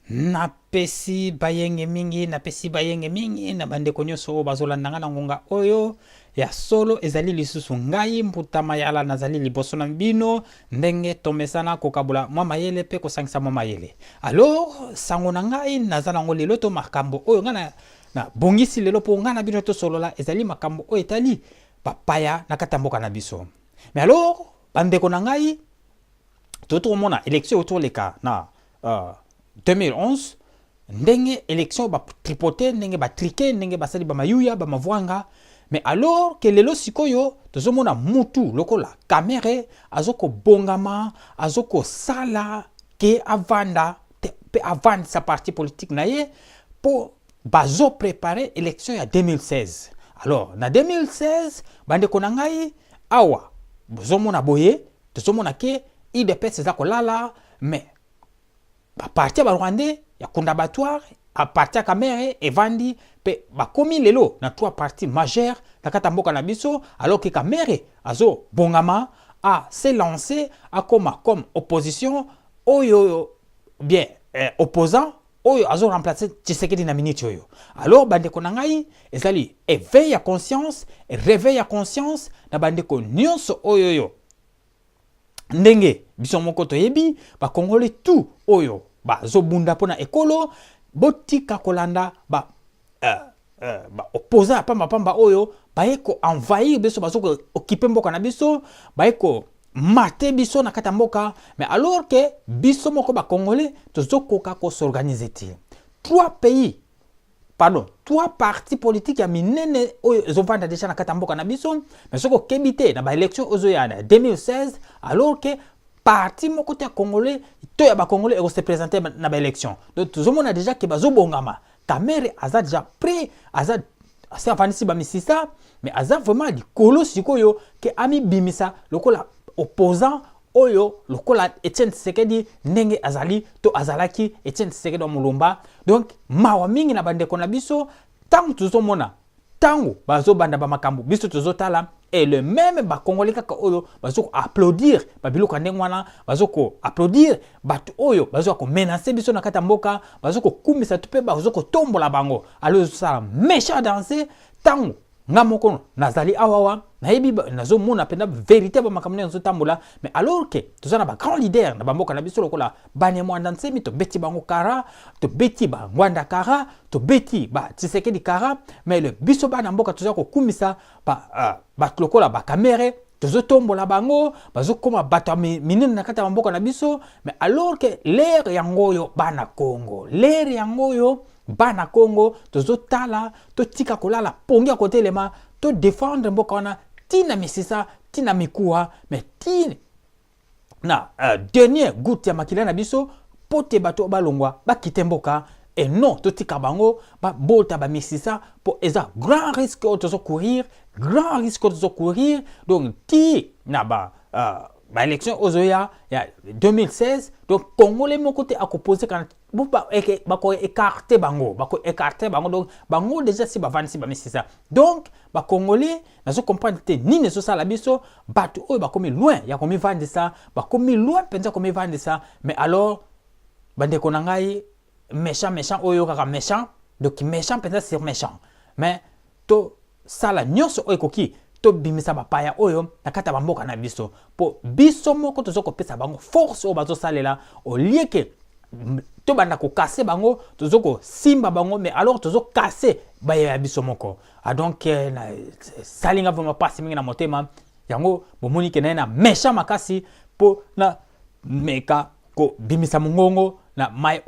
na pesi bayenge mingi na bandeko nyonso bazolanda nga na ngonga oyo ya solo ezali lisusu ngai mputa mayala nazali liboso na bino ndenge tomesana kokabula mwa mayele pe kosangisa mwa mayele. Alors sango na ngai nazala ngo lelo to makambo oyo nga na bongisi lelo po nga na bino to solola ezali makambo oyo etali papaya na katamboka na biso. Mais alors bandeko na ngai toto mona élection autour leka na 2011 ndenge élection ba tripoter ndenge ba triquer ndenge ba sali ba mayuya ba mavwanga. Mais alors que lelo sikoyo tozomona mutu lokola kamerhe azoko bongama azoko sala ke avanda pe avanda sa parti politique na ye pour bazo préparer élection ya 2016. Alors na 2016 bande konangai awa bozomona boye tozomona ke IDPS za kolala mais ba parti ba rwandais ya kondabatoire à partir kamerhe evandi pe bakomi lelo na trois parties majeures na katamboka na biso alors que kamerhe azo bongama a se lancé a comme opposition oyo bien opposant oyo azo remplacer Tshisekedi na minute oyo. Alors bandeko na ngai ezali éveil ya conscience réveil ya conscience na bandeko nyonso oyo ndenge biso moko toyebi ba congolais tout oyo ba zo bunda pona ekolo botika kolanda ba opposant pamba oyo baeko envahir biso bazoko occuper mboka na biso baeko mate biso na kata mboka. Mais alors que biso moko ba congolais tozokoka ko s'organiser ti trois partis politiques ya minene oyo zovanda déjà na kata mboka na biso mais soko kebite na ba élection ozo ya 2016 alors que parti moko te congolais to ya ba congolais eko se présenter na ba élection. Donc tozomona déjà que bazo bongama kamerhe aza déjà prêt aza asa vanisi ba misisa mais aza vraiment likolo sikoyo ke ami bimisa lokola opposant oyo lokola Etienne Tshisekedi ndenge azali to azalaki Etienne Tshisekedi wa mulumba. Donc mawa mingi na bandeko na biso tango tozomona tango bazo banda ba makambo biso tozotala et le même ba congolais kaka oyo bazo applaudir ba biloko ndenge wana bazo ko applaudir batu oyo bazo ko menacer biso na kata mboka bazo ko kumisa tupe bazo ko tombola bango alors ça méchant danser tango nga moko nazali awawa nayebi nazo mona penda vérité ba makambo nzo tambola. Mais alors que tozana ba grand leader na bamboka na biso lokola bane mwanda nsemi to beti bango kara to beti ba ngwanda kara to beti ba Tshisekedi kara mais le biso bana mboka tozako kumisa ba lokola ba kamerhe tozo tombola bango bazo koma bato minene na kata mboka na biso. Mais alors que l'air yangoyo bana Congo l'air yangoyo bana Congo tozo tala to tika kolala pongi a côté lema to défendre mboka wana tina misisa tina mikuwa mais tine na dernier goutte ya makila na biso pote bato balongwa bakite mboka et non to tika bango ba bolta ba misisa pour eza grand risque tozo courir grand risque tozo courir. Donc ti na ba élection ozoya ya 2016 donc congolais mon côté à composer quand bako écarter bango donc bango déjà si ba vanisi ba misisa donc ba congolais nazo comprendre te ni ne so sala biso batu oyo ba komi loin ya komi vendre ça ba komi loin penza komi vendre ça. Mais alors bande konangai méchant oyo kaka méchant donc méchant penza sur méchant mais to sala nyonso oyo koki to bimisa ba paya oyo na kata bamboka na biso po biso moko tozoko pesa bango force o bazo salela au lieu que to banda ko casser bango tozoko simba bango mais alors tozoko casser ba ya biso moko. Donc na salinga vraiment pas mingi na motema yango bomoni ke na méchant makasi po na meka ko bimisa mongongo na mai